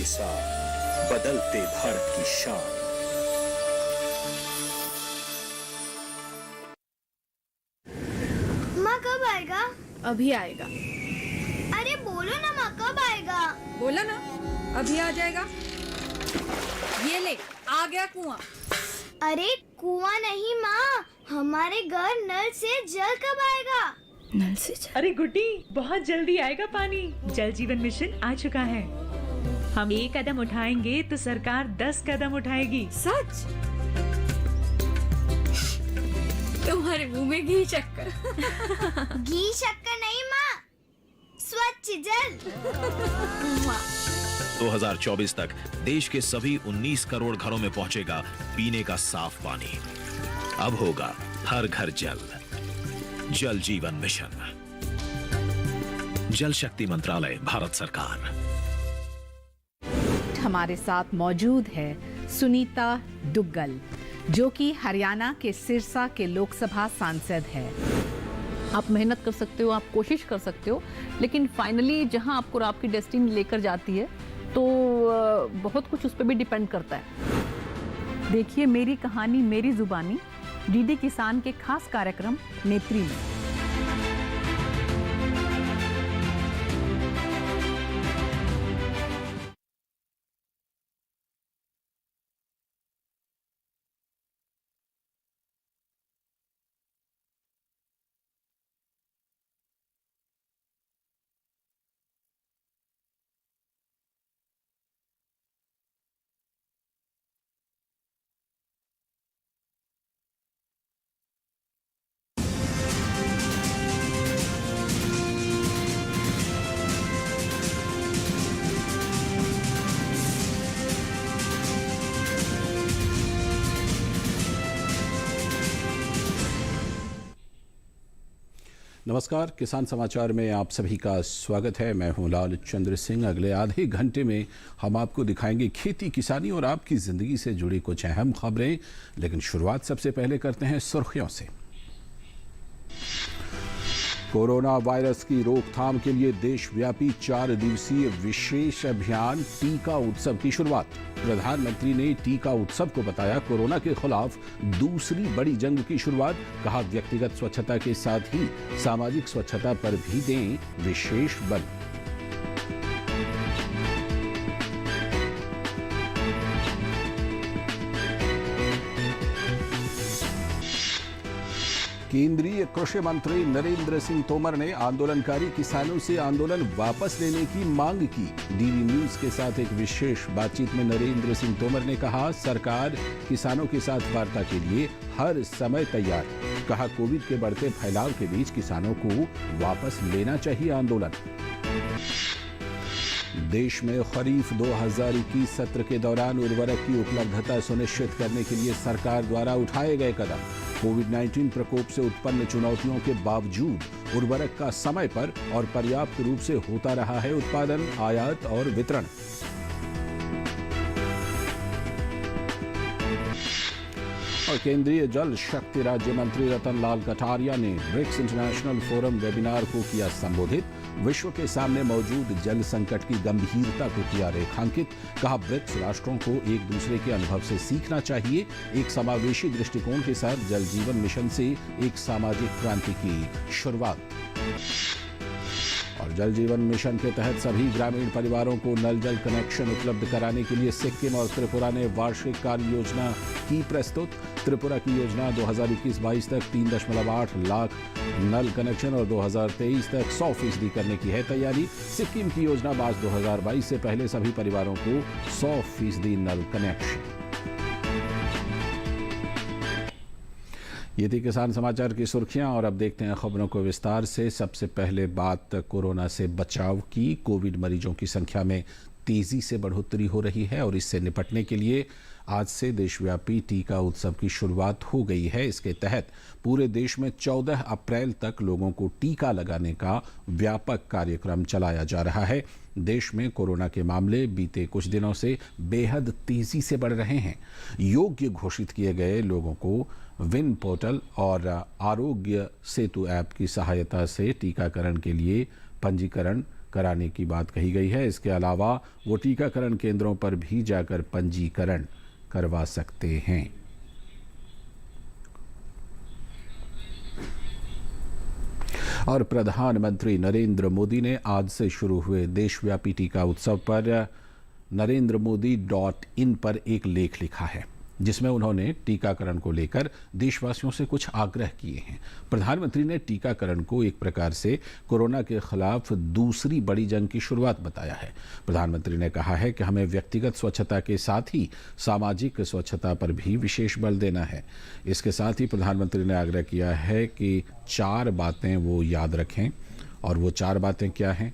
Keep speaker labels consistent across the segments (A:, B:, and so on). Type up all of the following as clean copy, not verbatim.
A: साथ बदलते भारत की शान।
B: माँ कब आएगा?
C: अभी आएगा।
B: अरे बोलो ना माँ, कब आएगा?
C: बोला ना, अभी आ जाएगा। ये ले, आ गया कुआं।
B: अरे कुआं नहीं माँ, हमारे घर नल से जल कब आएगा?
C: नल से जल?
D: अरे गुड्डी, बहुत जल्दी आएगा पानी। जल जीवन मिशन आ चुका है। हम 1 कदम उठाएंगे तो सरकार 10 कदम उठाएगी।
C: सच? तुम्हारे मुंह में घी शक्कर।
B: घी शक्कर नहीं माँ, स्वच्छ जल।
A: 2024 तक देश के सभी 19 करोड़ घरों में पहुंचेगा पीने का साफ पानी। अब होगा हर घर जल। जल जीवन मिशन, जल शक्ति मंत्रालय, भारत सरकार।
E: हमारे साथ मौजूद है सुनीता दुग्गल, जो कि हरियाणा के सिरसा के लोकसभा सांसद है।
F: आप मेहनत कर सकते हो, आप कोशिश कर सकते हो, लेकिन फाइनली जहां आपको आपकी डेस्टिनी लेकर जाती है तो बहुत कुछ उस पर भी डिपेंड करता है। देखिए मेरी कहानी मेरी जुबानी, डीडी किसान के खास कार्यक्रम नेत्री में।
G: नमस्कार, किसान समाचार में आप सभी का स्वागत है। मैं हूं लाल चंद्र सिंह। अगले आधे घंटे में हम आपको दिखाएंगे खेती किसानी और आपकी ज़िंदगी से जुड़ी कुछ अहम खबरें, लेकिन शुरुआत सबसे पहले करते हैं सुर्खियों से। कोरोना वायरस की रोकथाम के लिए देशव्यापी 4 दिवसीय विशेष अभियान टीका उत्सव की शुरुआत। प्रधानमंत्री ने टीका उत्सव को बताया कोरोना के खिलाफ दूसरी बड़ी जंग की शुरुआत। कहा व्यक्तिगत स्वच्छता के साथ ही सामाजिक स्वच्छता पर भी दें विशेष बल। केंद्रीय कृषि मंत्री नरेंद्र सिंह तोमर ने आंदोलनकारी किसानों से आंदोलन वापस लेने की मांग की। डीडी न्यूज के साथ एक विशेष बातचीत में नरेंद्र सिंह तोमर ने कहा सरकार किसानों के साथ वार्ता के लिए हर समय तैयार। कहा कोविड के बढ़ते फैलाव के बीच किसानों को वापस लेना चाहिए आंदोलन। देश में खरीफ 2021 सत्र के दौरान उर्वरक की उपलब्धता सुनिश्चित करने के लिए सरकार द्वारा उठाए गए कदम। कोविड-19 प्रकोप से उत्पन्न चुनौतियों के बावजूद उर्वरक का समय पर और पर्याप्त रूप से होता रहा है उत्पादन, आयात और वितरण। और केंद्रीय जल शक्ति राज्य मंत्री रतन लाल कटारिया ने ब्रिक्स इंटरनेशनल फोरम वेबिनार को किया संबोधित। विश्व के सामने मौजूद जल संकट की गंभीरता को किया रेखांकित। कहा ब्रिक्स राष्ट्रों को एक दूसरे के अनुभव से सीखना चाहिए। एक समावेशी दृष्टिकोण के साथ जल जीवन मिशन से एक सामाजिक क्रांति की शुरुआत। और जल जीवन मिशन के तहत सभी ग्रामीण परिवारों को नल जल कनेक्शन उपलब्ध कराने के लिए सिक्किम और त्रिपुरा ने वार्षिक कार्य योजना की प्रस्तुत। त्रिपुरा की योजना 2021-22 तक 3.8 लाख नल कनेक्शन और 2023 तक 100% करने की है तैयारी। सिक्किम की योजना मार्च 2022 से पहले सभी परिवारों को 100% नल कनेक्शन। ये थी किसान समाचार की सुर्खियां और अब देखते हैं खबरों को विस्तार से। सबसे पहले बात कोरोना से बचाव की। कोविड मरीजों की संख्या में तेजी से बढ़ोतरी हो रही है और इससे निपटने के लिए आज से देशव्यापी टीका उत्सव की शुरुआत हो गई है। इसके तहत पूरे देश में 14 अप्रैल तक लोगों को टीका लगाने का व्यापक कार्यक्रम चलाया जा रहा है। देश में कोरोना के मामले बीते कुछ दिनों से बेहद तेजी से बढ़ रहे हैं। योग्य घोषित किए गए लोगों को विन पोर्टल और आरोग्य सेतु ऐप की सहायता से टीकाकरण के लिए पंजीकरण कराने की बात कही गई है। इसके अलावा वो टीकाकरण केंद्रों पर भी जाकर पंजीकरण करवा सकते हैं। और प्रधानमंत्री नरेंद्र मोदी ने आज से शुरू हुए देशव्यापी टीका उत्सव पर NarendraModi.in पर एक लेख लिखा है, जिसमें उन्होंने टीकाकरण को लेकर देशवासियों से कुछ आग्रह किए हैं। प्रधानमंत्री ने टीकाकरण को एक प्रकार से कोरोना के खिलाफ दूसरी बड़ी जंग की शुरुआत बताया है। प्रधानमंत्री ने कहा है कि हमें व्यक्तिगत स्वच्छता के साथ ही सामाजिक स्वच्छता पर भी विशेष बल देना है। इसके साथ ही प्रधानमंत्री ने आग्रह किया है कि 4 बातें वो याद रखें, और वो 4 बातें क्या हैं?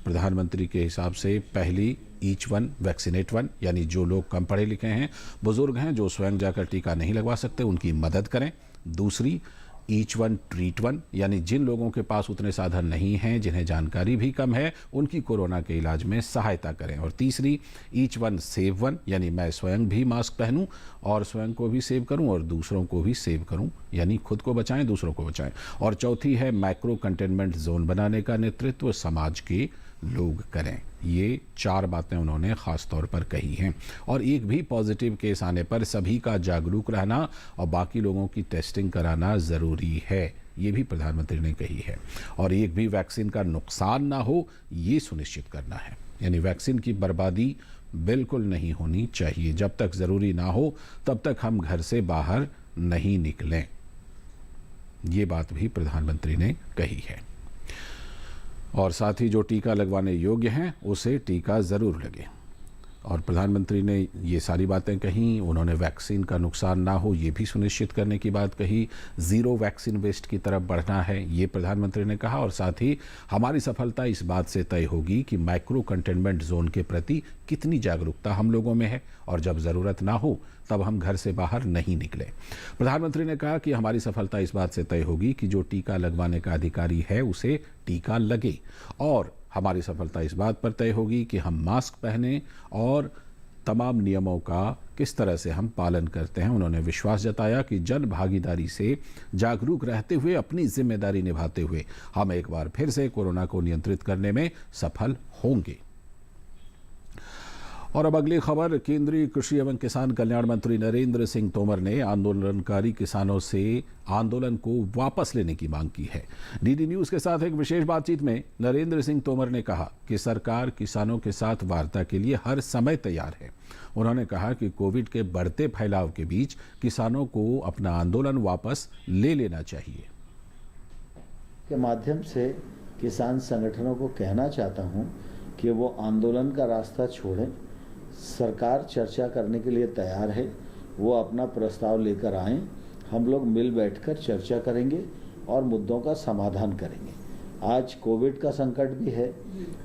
G: प्रधानमंत्री के हिसाब से पहली, ईच वन वैक्सीनेट वन, यानी जो लोग कम पढ़े लिखे हैं, बुजुर्ग हैं, जो स्वयं जाकर टीका नहीं लगवा सकते, उनकी मदद करें। दूसरी, ईच वन ट्रीट वन, यानी जिन लोगों के पास उतने साधन नहीं हैं, जिन्हें जानकारी भी कम है, उनकी कोरोना के इलाज में सहायता करें। और तीसरी, ईच वन सेव वन, यानी मैं स्वयं भी मास्क पहनूं और स्वयं को भी सेव करूं और दूसरों को भी सेव करूं, यानी खुद को बचाएं, दूसरों को बचाएं। और चौथी है माइक्रो कंटेनमेंट जोन बनाने का नेतृत्व समाज के लोग करें। ये 4 बातें उन्होंने खास तौर पर कही हैं। और एक भी पॉजिटिव केस आने पर सभी का जागरूक रहना और बाकी लोगों की टेस्टिंग कराना ज़रूरी है, ये भी प्रधानमंत्री ने कही है। और एक भी वैक्सीन का नुकसान ना हो, ये सुनिश्चित करना है, यानी वैक्सीन की बर्बादी बिल्कुल नहीं होनी चाहिए। जब तक ज़रूरी ना हो तब तक हम घर से बाहर नहीं निकलें, ये बात भी प्रधानमंत्री ने कही है। और साथ ही जो टीका लगवाने योग्य हैं उसे टीका ज़रूर लगे। और प्रधानमंत्री ने ये सारी बातें कहीं। उन्होंने वैक्सीन का नुकसान ना हो, ये भी सुनिश्चित करने की बात कही। ज़ीरो वैक्सीन वेस्ट की तरफ बढ़ना है, ये प्रधानमंत्री ने कहा। और साथ ही हमारी सफलता इस बात से तय होगी कि माइक्रो कंटेनमेंट जोन के प्रति कितनी जागरूकता हम लोगों में है, और जब ज़रूरत ना हो तब हम घर से बाहर नहीं निकले। प्रधानमंत्री ने कहा कि हमारी सफलता इस बात से तय होगी कि जो टीका लगवाने का अधिकारी है उसे टीका लगे, और हमारी सफलता इस बात पर तय होगी कि हम मास्क पहने और तमाम नियमों का किस तरह से हम पालन करते हैं। उन्होंने विश्वास जताया कि जन भागीदारी से जागरूक रहते हुए, अपनी जिम्मेदारी निभाते हुए हम एक बार फिर से कोरोना को नियंत्रित करने में सफल होंगे। और अब अगली खबर, केंद्रीय कृषि एवं किसान कल्याण मंत्री नरेंद्र सिंह तोमर ने आंदोलनकारी किसानों से आंदोलन को वापस लेने की मांग की है। डीडी न्यूज के साथ एक विशेष बातचीत में नरेंद्र सिंह तोमर ने कहा कि सरकार किसानों के साथ वार्ता के लिए हर समय तैयार है। उन्होंने कहा कि कोविड के बढ़ते फैलाव के बीच किसानों को अपना आंदोलन वापस ले लेना चाहिए।
H: के माध्यम से किसान संगठनों को कहना चाहता हूं कि वो आंदोलन का रास्ता छोड़ें। सरकार चर्चा करने के लिए तैयार है, वो अपना प्रस्ताव लेकर आएं, हम लोग मिल बैठकर चर्चा करेंगे और मुद्दों का समाधान करेंगे। आज कोविड का संकट भी है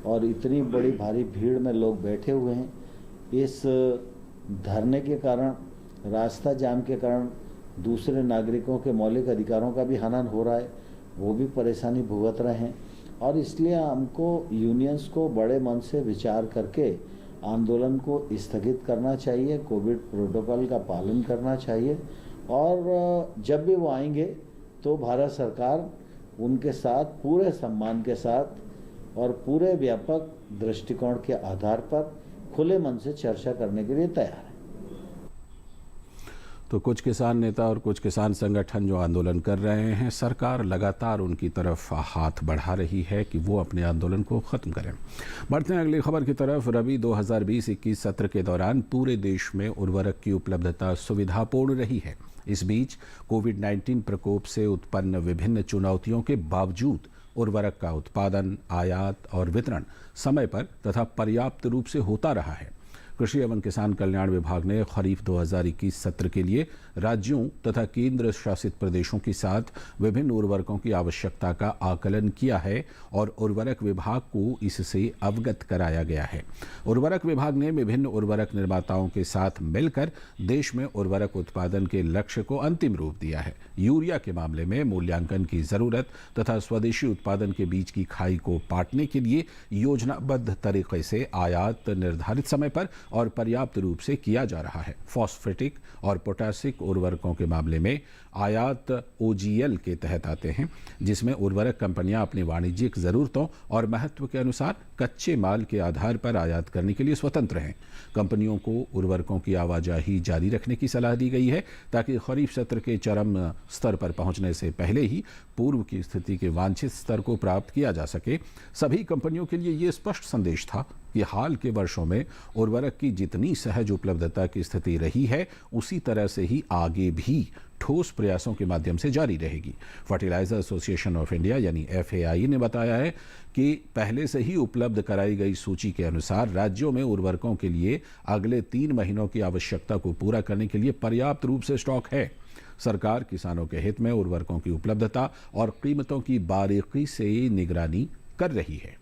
H: और इतनी बड़ी भारी भीड़ में लोग बैठे हुए हैं। इस धरने के कारण, रास्ता जाम के कारण दूसरे नागरिकों के मौलिक अधिकारों का भी हनन हो रहा है, वो भी परेशानी भुगत रहे हैं। और इसलिए हमको यूनियंस को बड़े मन से विचार करके आंदोलन को स्थगित करना चाहिए, कोविड प्रोटोकॉल का पालन करना चाहिए, और जब भी वो आएंगे तो भारत सरकार उनके साथ पूरे सम्मान के साथ और पूरे व्यापक दृष्टिकोण के आधार पर खुले मन से चर्चा करने के लिए तैयार है।
G: तो कुछ किसान नेता और कुछ किसान संगठन जो आंदोलन कर रहे हैं, सरकार लगातार उनकी तरफ हाथ बढ़ा रही है कि वो अपने आंदोलन को ख़त्म करें। बढ़ते हैं अगली खबर की तरफ। रबी 2020-21 सत्र के दौरान पूरे देश में उर्वरक की उपलब्धता सुविधापूर्ण रही है। इस बीच कोविड-19 प्रकोप से उत्पन्न विभिन्न चुनौतियों के बावजूद उर्वरक का उत्पादन, आयात और वितरण समय पर तथा पर्याप्त रूप से होता रहा है। कृषि एवं किसान कल्याण विभाग ने खरीफ 2021 सत्र के लिए राज्यों तथा केंद्र शासित प्रदेशों के साथ विभिन्न उर्वरकों की आवश्यकता का आकलन किया है और उर्वरक विभाग को इससे अवगत कराया गया है। उर्वरक विभाग ने विभिन्न उर्वरक निर्माताओं के साथ मिलकर देश में उर्वरक उत्पादन के लक्ष्य को अंतिम रूप दिया है। यूरिया के मामले में मूल्यांकन की जरूरत तथा स्वदेशी उत्पादन के बीच की खाई को पाटने के लिए योजनाबद्ध तरीके से आयात निर्धारित समय पर और पर्याप्त रूप से किया जा रहा है। फॉस्फेटिक और पोटासिक उर्वरकों के मामले में आयात OGL के तहत आते हैं, जिसमें उर्वरक कंपनियां अपनी वाणिज्यिक जरूरतों और महत्व के अनुसार कच्चे माल के आधार पर आयात करने के लिए स्वतंत्र हैं। कंपनियों को उर्वरकों की आवाजाही जारी रखने की सलाह दी गई है ताकि खरीफ सत्र के चरम स्तर पर पहुंचने से पहले ही पूर्व की स्थिति के वांछित स्तर को प्राप्त किया जा सके। सभी कंपनियों के लिए ये स्पष्ट संदेश था कि हाल के वर्षों में उर्वरक की जितनी सहज उपलब्धता की स्थिति रही है, उसी तरह से ही आगे भी ठोस प्रयासों के माध्यम से जारी रहेगी। फर्टिलाइजर एसोसिएशन ऑफ इंडिया यानी FAI ने बताया है कि पहले से ही उपलब्ध कराई गई सूची के अनुसार राज्यों में उर्वरकों के लिए अगले 3 महीनों की आवश्यकता को पूरा करने के लिए पर्याप्त रूप से स्टॉक है। सरकार किसानों के हित में उर्वरकों की उपलब्धता और कीमतों की बारीकी से निगरानी कर रही है।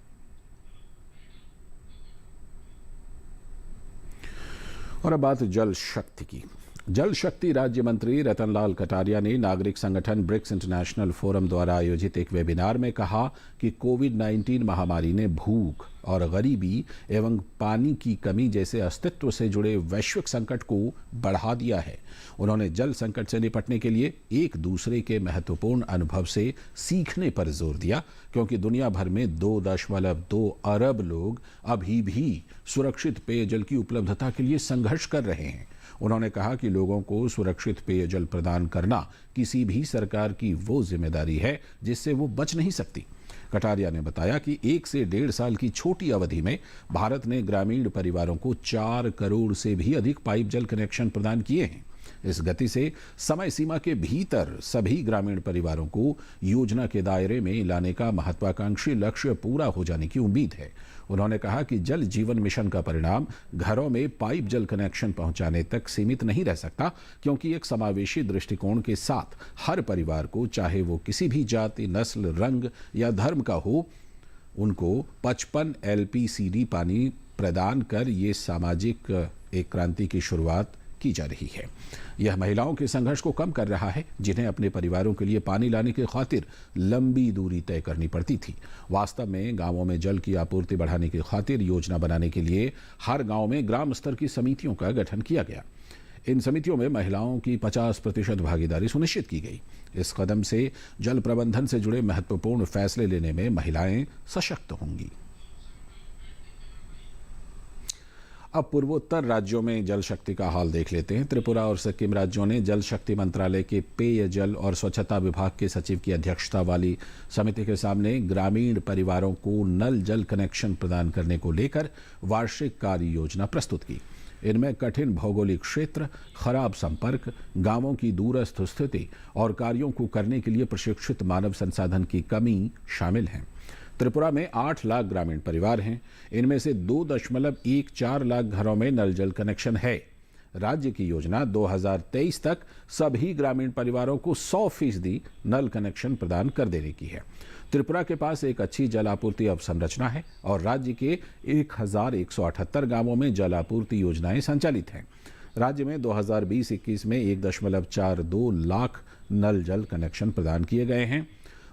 G: और अब बात जल शक्ति की। जल शक्ति राज्य मंत्री रतनलाल कटारिया ने नागरिक संगठन ब्रिक्स इंटरनेशनल फोरम द्वारा आयोजित एक वेबिनार में कहा कि कोविड-19 महामारी ने भूख और गरीबी एवं पानी की कमी जैसे अस्तित्व से जुड़े वैश्विक संकट को बढ़ा दिया है। उन्होंने जल संकट से निपटने के लिए एक दूसरे के महत्वपूर्ण अनुभव से सीखने पर जोर दिया, क्योंकि दुनिया भर में 2.2 अरब लोग अभी भी सुरक्षित पेयजल की उपलब्धता के लिए संघर्ष कर रहे हैं। उन्होंने कहा कि लोगों को सुरक्षित पेयजल प्रदान करना किसी भी सरकार की वो जिम्मेदारी है जिससे वो बच नहीं सकती। कटारिया ने बताया कि 1 से 1.5 साल की छोटी अवधि में भारत ने ग्रामीण परिवारों को 4 करोड़ से भी अधिक पाइप जल कनेक्शन प्रदान किए हैं। इस गति से समय सीमा के भीतर सभी ग्रामीण परिवारों को योजना के दायरे में लाने का महत्वाकांक्षी लक्ष्य पूरा हो जाने की उम्मीद है। उन्होंने कहा कि जल जीवन मिशन का परिणाम घरों में पाइप जल कनेक्शन पहुंचाने तक सीमित नहीं रह सकता, क्योंकि एक समावेशी दृष्टिकोण के साथ हर परिवार को, चाहे वो किसी भी जाति, नस्ल, रंग या धर्म का हो, उनको 55 LPCD पानी प्रदान कर ये सामाजिक एक क्रांति की शुरुआत की जा रही है। यह महिलाओं के संघर्ष को कम कर रहा है, जिन्हें अपने परिवारों के लिए पानी लाने की खातिर लंबी दूरी तय करनी पड़ती थी। वास्तव में गांवों में जल की आपूर्ति बढ़ाने की खातिर योजना बनाने के लिए हर गांव में ग्राम स्तर की समितियों का गठन किया गया। इन समितियों में महिलाओं की 50% भागीदारी सुनिश्चित की गई। इस कदम से जल प्रबंधन से जुड़े महत्वपूर्ण फैसले लेने में महिलाएं सशक्त होंगी। अब पूर्वोत्तर राज्यों में जल शक्ति का हाल देख लेते हैं। त्रिपुरा और सिक्किम राज्यों ने जल शक्ति मंत्रालय के पेयजल और स्वच्छता विभाग के सचिव की अध्यक्षता वाली समिति के सामने ग्रामीण परिवारों को नल जल कनेक्शन प्रदान करने को लेकर वार्षिक कार्य योजना प्रस्तुत की। इनमें कठिन भौगोलिक क्षेत्र, खराब संपर्क, गांवों की दूरस्थ स्थिति और कार्यों को करने के लिए प्रशिक्षित मानव संसाधन की कमी शामिल है। त्रिपुरा में 8 लाख ग्रामीण परिवार हैं। इनमें से 2.14 लाख घरों में नल जल कनेक्शन है। राज्य की योजना 2023 तक सभी ग्रामीण परिवारों को 100% नल कनेक्शन प्रदान कर देने की है। त्रिपुरा के पास एक अच्छी जल आपूर्ति अवसंरचना है और राज्य के 1178 गांवों में जल आपूर्ति योजनाएं संचालित हैं। राज्य में 2020-21 में 1.42 लाख नल जल कनेक्शन प्रदान किए गए हैं।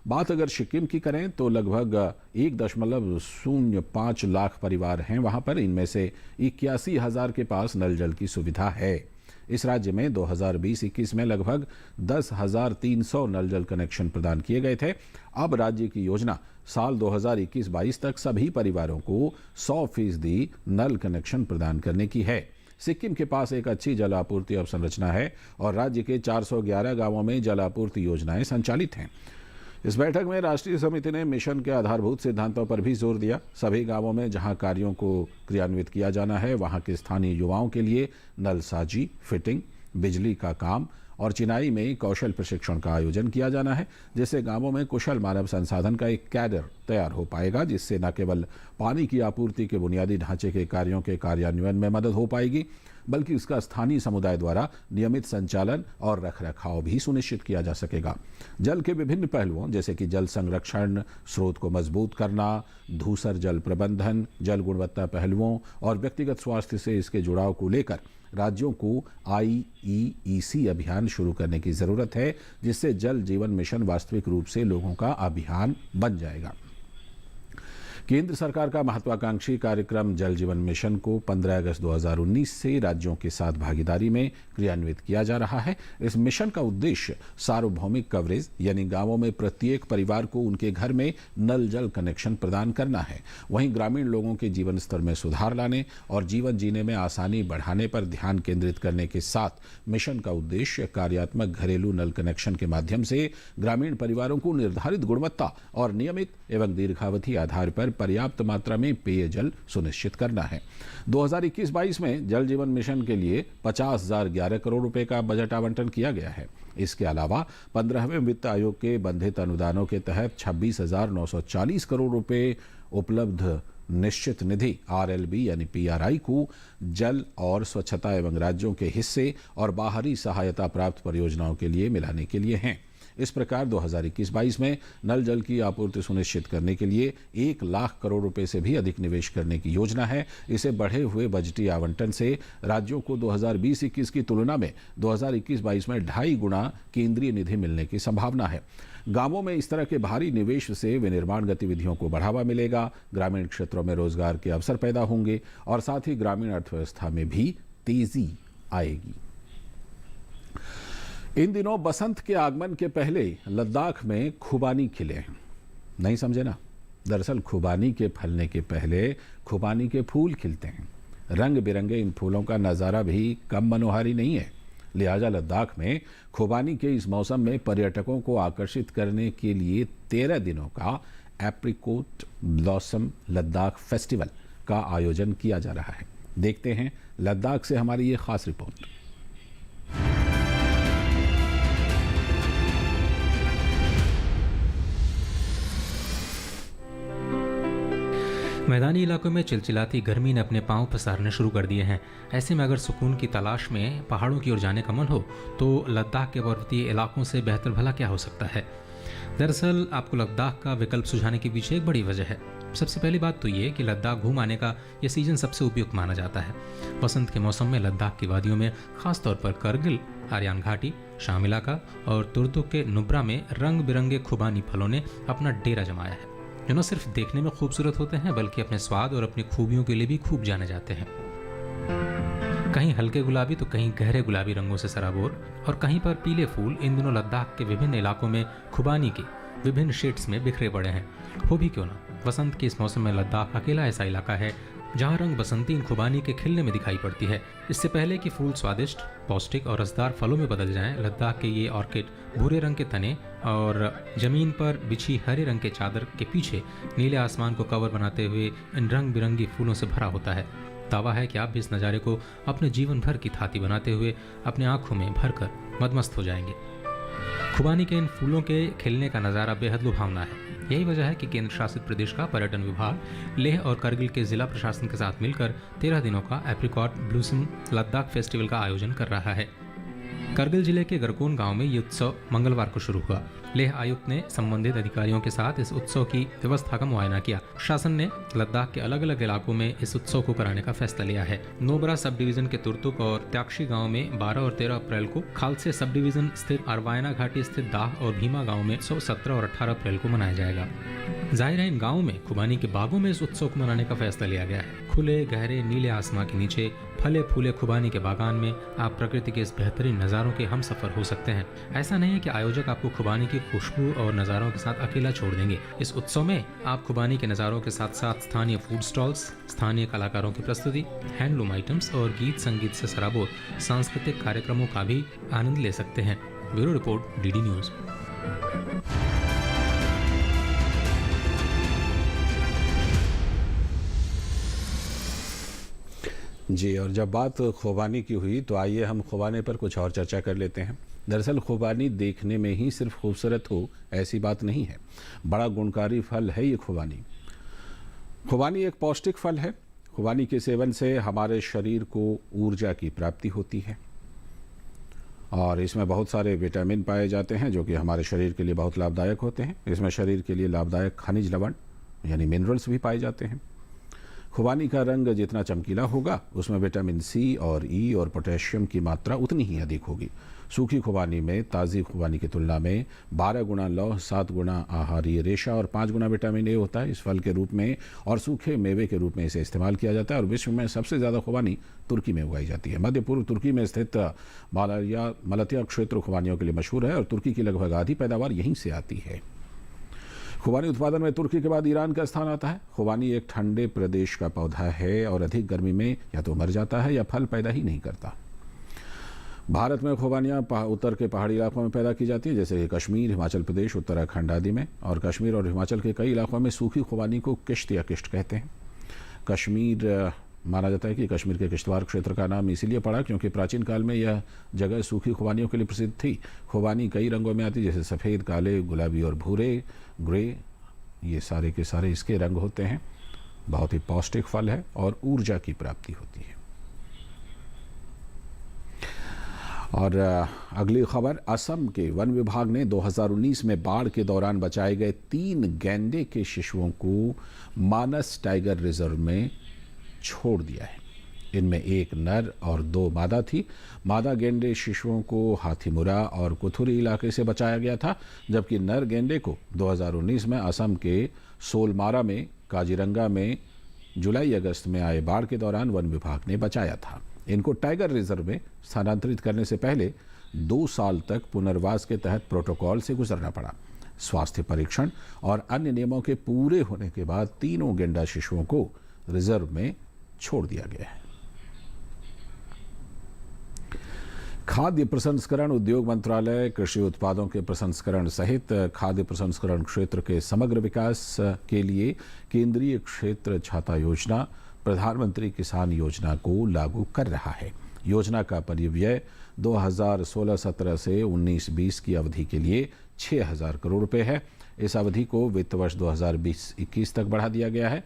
G: बात अगर सिक्किम की करें तो लगभग 1.05 लाख परिवार हैं वहां पर। इनमें से 81,000 के पास नल जल की सुविधा है। इस राज्य में 2020-21 में लगभग 10,300 नल जल कनेक्शन प्रदान किए गए थे। अब राज्य की योजना साल 2021-22 तक सभी परिवारों को 100% नल कनेक्शन प्रदान करने की है। सिक्किम के पास एक अच्छी जल आपूर्ति अवसंरचना है और राज्य के 411 गांवों में जल आपूर्ति योजनाएं संचालित हैं। इस बैठक में राष्ट्रीय समिति ने मिशन के आधारभूत सिद्धांतों पर भी जोर दिया। सभी गांवों में जहां कार्यों को क्रियान्वित किया जाना है, वहां के स्थानीय युवाओं के लिए नलसाजी, फिटिंग, बिजली का काम और चिनाई में कौशल प्रशिक्षण का आयोजन किया जाना है, जिससे गांवों में कुशल मानव संसाधन का एक कैडर तैयार हो पाएगा, जिससे न केवल पानी की आपूर्ति के बुनियादी ढांचे के कार्यों के कार्यान्वयन में मदद हो पाएगी, बल्कि इसका स्थानीय समुदाय द्वारा नियमित संचालन और रखरखाव भी सुनिश्चित किया जा सकेगा। जल के विभिन्न पहलुओं जैसे कि जल संरक्षण, स्रोत को मजबूत करना, धूसर जल प्रबंधन, जल गुणवत्ता पहलुओं और व्यक्तिगत स्वास्थ्य से इसके जुड़ाव को लेकर राज्यों को IEEC अभियान शुरू करने की जरूरत है, जिससे जल जीवन मिशन वास्तविक रूप से लोगों का अभियान बन जाएगा। केंद्र सरकार का महत्वाकांक्षी कार्यक्रम जल जीवन मिशन को 15 अगस्त 2019 से राज्यों के साथ भागीदारी में क्रियान्वित किया जा रहा है। इस मिशन का उद्देश्य सार्वभौमिक कवरेज यानी गांवों में प्रत्येक परिवार को उनके घर में नल जल कनेक्शन प्रदान करना है। वहीं ग्रामीण लोगों के जीवन स्तर में सुधार लाने और जीवन जीने में आसानी बढ़ाने पर ध्यान केंद्रित करने के साथ मिशन का उद्देश्य कार्यात्मक घरेलू नल कनेक्शन के माध्यम से ग्रामीण परिवारों को निर्धारित गुणवत्ता और नियमित एवं दीर्घावधि आधार पर पर्याप्त मात्रा में पेयजल सुनिश्चित करना है। 2021-22 में जल जीवन मिशन के लिए 50,011 करोड़ रुपए का बजट आवंटन किया गया है। इसके अलावा 15वें वित्त आयोग के बंधित अनुदानों के तहत 26,940 करोड़ रुपए उपलब्ध निश्चित निधि RLB यानी PRI को जल और स्वच्छता एवं राज्यों के हिस्से और बाहरी सहायता प्राप्त परियोजनाओं के लिए मिलाने के लिए हैं। इस प्रकार 2021-22 में नल जल की आपूर्ति सुनिश्चित करने के लिए 1 लाख करोड़ रुपए से भी अधिक निवेश करने की योजना है। इसे बढ़े हुए बजटीय आवंटन से राज्यों को 2020-21 की तुलना में 2021-22 में 2.5 गुना केंद्रीय निधि मिलने की संभावना है। गांवों में इस तरह के भारी निवेश से विनिर्माण गतिविधियों को बढ़ावा मिलेगा, ग्रामीण क्षेत्रों में रोजगार के अवसर पैदा होंगे और साथ ही ग्रामीण अर्थव्यवस्था में भी तेजी आएगी। इन दिनों बसंत के आगमन के पहले लद्दाख में खुबानी खिले हैं। नहीं समझे ना? दरअसल खुबानी के फलने के पहले खुबानी के फूल खिलते हैं। रंग बिरंगे इन फूलों का नज़ारा भी कम मनोहारी नहीं है। लिहाजा लद्दाख में खुबानी के इस मौसम में पर्यटकों को आकर्षित करने के लिए 13 दिनों का एप्रिकॉट ब्लॉसम लद्दाख फेस्टिवल का आयोजन किया जा रहा है। देखते हैं लद्दाख से हमारी ये खास रिपोर्ट।
I: मैदानी इलाकों में चिलचिलाती गर्मी ने अपने पांव पसारने शुरू कर दिए हैं। ऐसे में अगर सुकून की तलाश में पहाड़ों की ओर जाने का मन हो तो लद्दाख के पर्वतीय इलाकों से बेहतर भला क्या हो सकता है। दरअसल आपको लद्दाख का विकल्प सुझाने के पीछे एक बड़ी वजह है। सबसे पहली बात तो ये कि लद्दाख घूम आने का यह सीजन सबसे उपयुक्त माना जाता है। बसंत के मौसम में लद्दाख की वादियों में खासतौर पर करगिल, आर्यान घाटी, शाम इलाका और तुर्तुक के नुब्रा में रंग बिरंगे खुबानी फलों ने अपना डेरा जमाया है, जो न सिर्फ देखने में खूबसूरत होते हैं बल्कि अपने स्वाद और अपनी खूबियों के लिए भी खूब जाने जाते हैं। कहीं हल्के गुलाबी तो कहीं गहरे गुलाबी रंगों से सराबोर और कहीं पर पीले फूल इन दिनों लद्दाख के विभिन्न इलाकों में खुबानी के विभिन्न शेड्स में बिखरे पड़े हैं। हो भी क्यों ना, बसंत के इस मौसम में लद्दाख अकेला ऐसा इलाका है जहाँ रंग बसंती इन खुबानी के खिलने में दिखाई पड़ती है। इससे पहले कि फूल स्वादिष्ट, पौष्टिक और रसदार फलों में बदल जाएं, लद्दाख के ये ऑर्किड भूरे रंग के तने और जमीन पर बिछी हरे रंग के चादर के पीछे नीले आसमान को कवर बनाते हुए इन रंग बिरंगी फूलों से भरा होता है। दावा है कि आप भी इस नज़ारे को अपने जीवन भर की थाती बनाते हुए अपने आंखों में भरकर मदमस्त हो जाएंगे। खुबानी के इन फूलों के खिलने का नज़ारा बेहद लुभावना है। यही वजह है कि केंद्र शासित प्रदेश का पर्यटन विभाग लेह और करगिल के जिला प्रशासन के साथ मिलकर 13 दिनों का एप्रिकॉट ब्लूसम लद्दाख फेस्टिवल का आयोजन कर रहा है। करगिल जिले के गरकोन गांव में ये उत्सव मंगलवार को शुरू हुआ। लेह आयुक्त ने संबंधित अधिकारियों के साथ इस उत्सव की व्यवस्था का मुआयना किया। शासन ने लद्दाख के अलग अलग इलाकों में इस उत्सव को कराने का फैसला लिया है। नोबरा सब डिवीजन के तुर्तुक और त्याक्षी गांव में 12 और 13 अप्रैल को, खालसे सब डिवीजन स्थित अरवायना घाटी स्थित दाह और भीमा गाँव में 17 और 18 अप्रैल को मनाया जाएगा। जाहिर है इन गाँव में खुबानी के बागों में इस उत्सव को मनाने का फैसला लिया गया है। खुले गहरे नीले आसमां के नीचे फले फूले खुबानी के बागान में आप प्रकृति के इस बेहतरीन नज़ारों के हम सफर हो सकते हैं। ऐसा नहीं है कि आयोजक आपको खुबानी की खुशबू और नज़ारों के साथ अकेला छोड़ देंगे। इस उत्सव में आप खुबानी के नज़ारों के साथ साथ स्थानीय फूड स्टॉल्स, स्थानीय कलाकारों की प्रस्तुति, हैंडलूम आइटम्स और गीत संगीत से सराबोर सांस्कृतिक कार्यक्रमों का भी आनंद ले सकते हैं। Bureau report, DD news.
G: जी, और जब बात खुबानी की हुई तो आइए हम खुबानी पर कुछ और चर्चा कर लेते हैं। दरअसल खुबानी देखने में ही सिर्फ खूबसूरत हो ऐसी बात नहीं है, बड़ा गुणकारी फल है ये खुबानी। खुबानी एक पौष्टिक फल है। खुबानी के सेवन से हमारे शरीर को ऊर्जा की प्राप्ति होती है और इसमें बहुत सारे विटामिन पाए जाते हैं जो कि हमारे शरीर के लिए बहुत लाभदायक होते हैं। इसमें शरीर के लिए लाभदायक खनिज लवण यानी मिनरल्स भी पाए जाते हैं। खुबानी का रंग जितना चमकीला होगा उसमें विटामिन सी और ई और पोटेशियम की मात्रा उतनी ही अधिक होगी। सूखी खुबानी में ताज़ी खुबानी की तुलना में 12 गुना लौह, 7 गुना आहारीय रेशा और 5 गुना विटामिन ए होता है। इस फल के रूप में और सूखे मेवे के रूप में इसे इस्तेमाल किया जाता है और विश्व में सबसे ज़्यादा खुबानी तुर्की में उगाई जाती है। मध्य पूर्व तुर्की में स्थित मलतिया क्षेत्र खुबानियों के लिए मशहूर है और तुर्की की लगभग आधी पैदावार यहीं से आती है। खुबानी उत्पादन में तुर्की के बाद ईरान का स्थान आता है। खुबानी एक ठंडे प्रदेश का पौधा है और अधिक गर्मी में या तो मर जाता है या फल पैदा ही नहीं करता। भारत में खुबानियाँ उत्तर के पहाड़ी इलाकों में पैदा की जाती है, जैसे कि कश्मीर, हिमाचल प्रदेश, उत्तराखंड आदि में। और कश्मीर और हिमाचल के कई इलाकों में सूखी खुबानी को किश्त या किश्त कहते हैं। कश्मीर माना जाता है कि कश्मीर के किश्तवाड़ क्षेत्र का नाम इसीलिए पड़ा क्योंकि प्राचीन काल में यह जगह सूखी खुबानियों के लिए प्रसिद्ध थी। खुबानी कई रंगों में आती है, जैसे सफ़ेद, काले, गुलाबी और भूरे, ग्रे। ये सारे के सारे इसके रंग होते हैं। बहुत ही पौष्टिक फल है और ऊर्जा की प्राप्ति होती है। और अगली खबर, असम के वन विभाग ने 2019 में बाढ़ के दौरान बचाए गए 3 गैंडे के शिशुओं को मानस टाइगर रिजर्व में छोड़ दिया है। इनमें एक नर और 2 मादा थी। मादा गेंडे शिशुओं को हाथीमुरा और कुथुरी इलाके से बचाया गया था, जबकि नर गेंडे को 2019 में असम के सोलमारा में काजीरंगा में जुलाई-अगस्त में आए बाढ़ के दौरान वन विभाग ने बचाया था। इनको टाइगर रिजर्व में स्थानांतरित करने से पहले 2 साल तक पुनर्वास के तहत प्रोटोकॉल से गुजरना पड़ा। स्वास्थ्य परीक्षण और अन्य नियमों के पूरे होने के बाद तीनों गेंडा शिशुओं को रिजर्व में छोड़ दिया गया है। खाद्य प्रसंस्करण उद्योग मंत्रालय कृषि उत्पादों के प्रसंस्करण सहित खाद्य प्रसंस्करण क्षेत्र के समग्र विकास के लिए केंद्रीय क्षेत्र छाता योजना प्रधानमंत्री किसान योजना को लागू कर रहा है। योजना का परिव्यय 2016-17 से 19-20 की अवधि के लिए 6,000 करोड़ रुपए है। इस अवधि को वित्त वर्ष 2020-21 तक बढ़ा दिया गया है।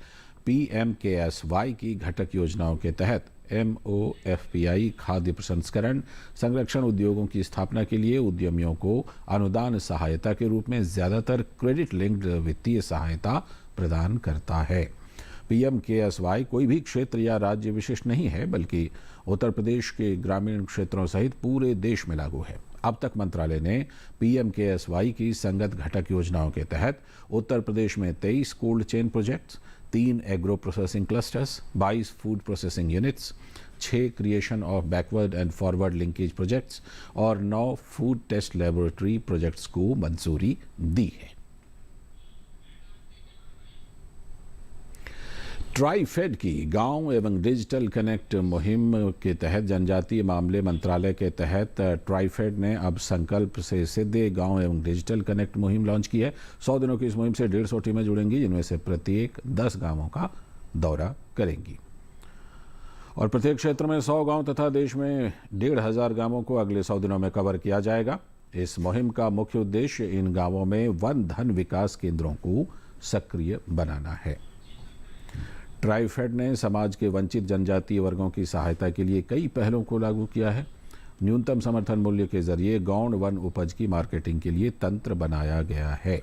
G: PMKSY की घटक योजनाओं के तहत MOFPI खाद्य प्रसंस्करण संरक्षण उद्योगों की स्थापना के लिए उद्यमियों को अनुदान सहायता के रूप में ज्यादातर क्रेडिट लिंक्ड वित्तीय सहायता प्रदान करता है। PMKSY कोई भी क्षेत्र या राज्य विशिष्ट नहीं है, बल्कि उत्तर प्रदेश के ग्रामीण क्षेत्रों सहित पूरे देश में लागू है। अब तक मंत्रालय ने PMKSY की संगत घटक योजनाओं के तहत उत्तर प्रदेश में 23 cold chain projects, 3 agro processing clusters, 22 food processing units, 6 creation of backward and forward linkage projects और 9 फूड टेस्ट लेबोरेटरी प्रोजेक्ट्स को मंजूरी दी है। ट्राइफेड की गांव एवं डिजिटल कनेक्ट मुहिम के तहत जनजातीय मामले मंत्रालय के तहत ट्राइफेड ने अब संकल्प से सिद्धे गांव एवं डिजिटल कनेक्ट मुहिम लॉन्च की है। 100 दिनों की इस मुहिम से 150 टीमें जुड़ेंगी, जिनमें से प्रत्येक 10 गांवों का दौरा करेंगी और प्रत्येक क्षेत्र में 100 गांव तथा देश में 1,500 गांवों को अगले 100 दिनों में कवर किया जाएगा। इस मुहिम का मुख्य उद्देश्य इन गांवों में वन धन विकास केंद्रों को सक्रिय बनाना है। ट्राइफेड ने समाज के वंचित जनजातीय वर्गों की सहायता के लिए कई पहलों को लागू किया है। न्यूनतम समर्थन मूल्य के जरिए गौण वन उपज की मार्केटिंग के लिए तंत्र बनाया गया है।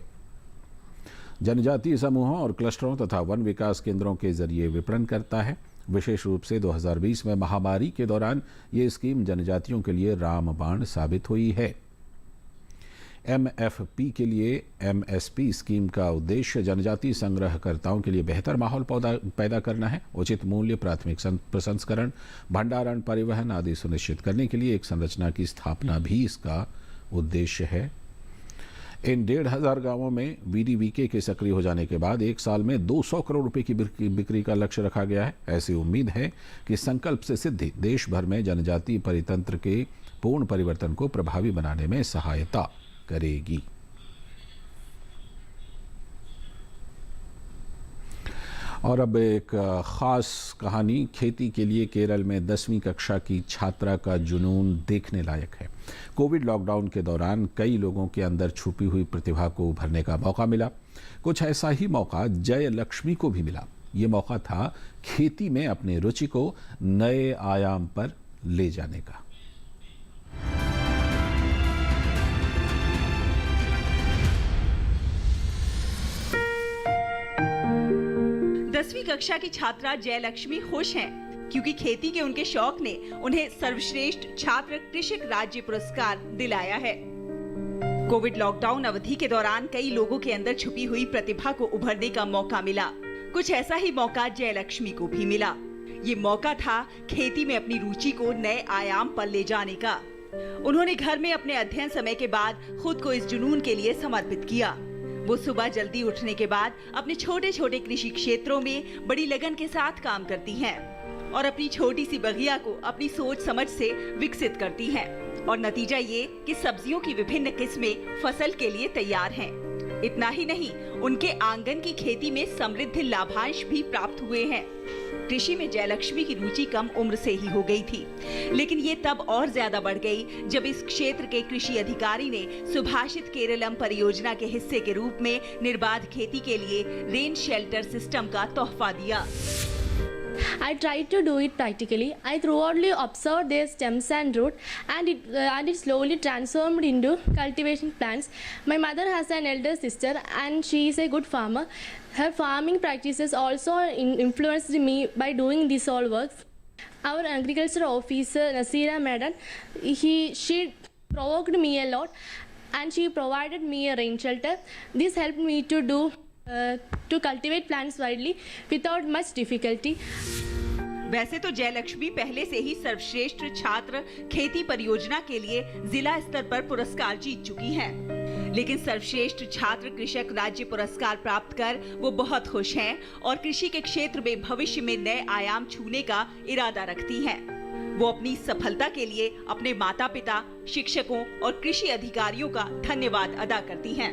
G: जनजातीय समूहों और क्लस्टरों तथा वन विकास केंद्रों के जरिए विपणन करता है। विशेष रूप से 2020 में महामारी के दौरान ये स्कीम जनजातियों के लिए रामबाण साबित हुई है। MFP के लिए MSP स्कीम का उद्देश्य जनजातीय संग्रहकर्ताओं के लिए बेहतर माहौल पैदा करना है। उचित मूल्य, प्राथमिक प्रसंस्करण, भंडारण, परिवहन आदि सुनिश्चित करने के लिए एक संरचना की स्थापना भी इसका उद्देश्य है। इन 1,500 गांवों में VDVK के सक्रिय हो जाने के बाद 1 साल में 200 करोड़ रुपए की बिक्री का लक्ष्य रखा गया है। ऐसी उम्मीद है कि संकल्प से सिद्धि देश भर में जनजातीय परितंत्र के पूर्ण परिवर्तन को प्रभावी बनाने में सहायता करेगी। और अब एक खास कहानी, खेती के लिए केरल में 10वीं कक्षा की छात्रा का जुनून देखने लायक है। कोविड लॉकडाउन के दौरान कई लोगों के अंदर छुपी हुई प्रतिभा को उभरने का मौका मिला। कुछ ऐसा ही मौका जय लक्ष्मी को भी मिला। ये मौका था खेती में अपनी रुचि को नए आयाम पर ले जाने का।
J: 10वीं कक्षा की छात्रा जयलक्ष्मी खुश हैं क्योंकि खेती के उनके शौक ने उन्हें सर्वश्रेष्ठ छात्र कृषक राज्य पुरस्कार दिलाया है। कोविड लॉकडाउन अवधि के दौरान कई लोगों के अंदर छुपी हुई प्रतिभा को उभरने का मौका मिला। कुछ ऐसा ही मौका जयलक्ष्मी को भी मिला। ये मौका था खेती में अपनी रुचि को नए आयाम पर ले जाने का। उन्होंने घर में अपने अध्ययन समय के बाद खुद को इस जुनून के लिए समर्पित किया। वो सुबह जल्दी उठने के बाद अपने छोटे छोटे कृषि क्षेत्रों में बड़ी लगन के साथ काम करती हैं और अपनी छोटी सी बगिया को अपनी सोच समझ से विकसित करती हैं। और नतीजा ये कि सब्जियों की विभिन्न किस्में फसल के लिए तैयार हैं। इतना ही नहीं, उनके आंगन की खेती में समृद्ध लाभांश भी प्राप्त हुए हैं। कृषि में जयलक्ष्मी की रुचि कम उम्र से ही हो गई थी, लेकिन ये तब और ज्यादा बढ़ गई जब इस क्षेत्र के कृषि अधिकारी ने सुभाषित केरलम परियोजना के हिस्से के रूप में निर्बाध खेती के लिए रेन शेल्टर सिस्टम का तोहफा दिया।
K: I tried to do it practically. I thoroughly observed their stems and root, and it slowly transformed into cultivation plants. My mother has an elder sister, and she is a good farmer. Her farming practices also influenced me by doing this all work. Our agriculture officer Nasira Madam, she provoked me a lot, and she provided me a rain shelter. This helped me to cultivate plants widely without much difficulty.
J: वैसे तो जयलक्ष्मी पहले से ही सर्वश्रेष्ठ छात्र खेती परियोजना के लिए जिला स्तर पर पुरस्कार जीत चुकी हैं। लेकिन सर्वश्रेष्ठ छात्र कृषक राज्य पुरस्कार प्राप्त कर वो बहुत खुश हैं और कृषि के क्षेत्र में भविष्य में नए आयाम छूने का इरादा रखती हैं। वो अपनी सफलता के लिए अपने माता पिता, शिक्षकों और कृषि अधिकारियों का धन्यवाद अदा करती हैं।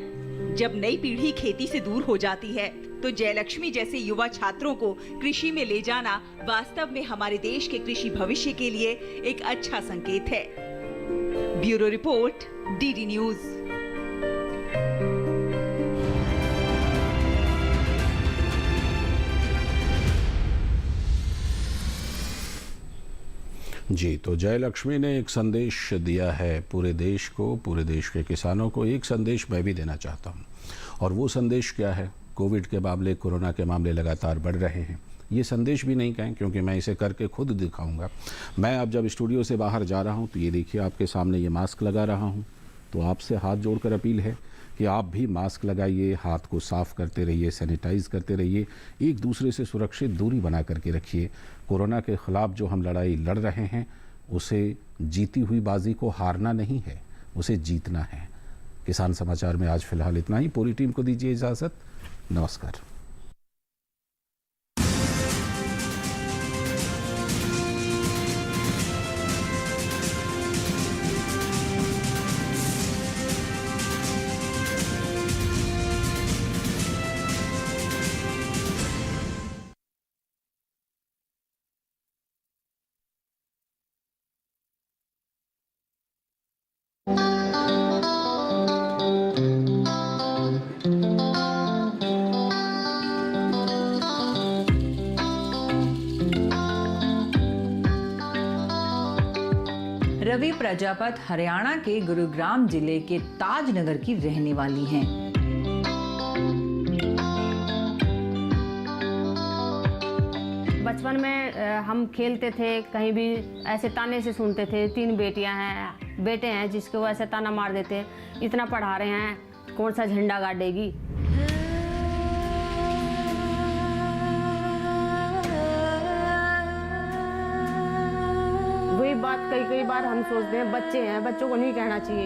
J: जब नई पीढ़ी खेती से दूर हो जाती है तो जयलक्ष्मी जैसे युवा छात्रों को कृषि में ले जाना वास्तव में हमारे देश के कृषि भविष्य के लिए एक अच्छा संकेत है। Bureau report, DD news.
G: जी, तो जयलक्ष्मी ने एक संदेश दिया है पूरे देश को, पूरे देश के किसानों को। एक संदेश मैं भी देना चाहता हूँ, और वो संदेश क्या है? कोविड के मामले, कोरोना के मामले लगातार बढ़ रहे हैं। ये संदेश भी नहीं कहें, क्योंकि मैं इसे करके खुद दिखाऊंगा। मैं अब जब स्टूडियो से बाहर जा रहा हूँ तो ये देखिए, आपके सामने ये मास्क लगा रहा हूँ। तो आपसे हाथ जोड़कर अपील है कि आप भी मास्क लगाइए, हाथ को साफ करते रहिए, सैनिटाइज करते रहिए, एक दूसरे से सुरक्षित दूरी बना करके रखिए। कोरोना के खिलाफ जो हम लड़ाई लड़ रहे हैं, उसे जीती हुई बाजी को हारना नहीं है, उसे जीतना है। किसान समाचार में आज फिलहाल इतना ही। पूरी टीम को दीजिए इजाज़त। नमस्कार।
L: रवि प्रजापत हरियाणा के गुरुग्राम जिले के ताजनगर की रहने वाली हैं।
M: बचपन में हम खेलते थे, कहीं भी ऐसे ताने से सुनते थे, 3 बेटियां हैं, बेटे हैं, जिसको ऐसे ताना मार देते, इतना पढ़ा रहे हैं, कौन सा झंडा गाड़ेगी। वही बात कई बार हम सोचते हैं, बच्चे हैं, बच्चों को नहीं कहना चाहिए।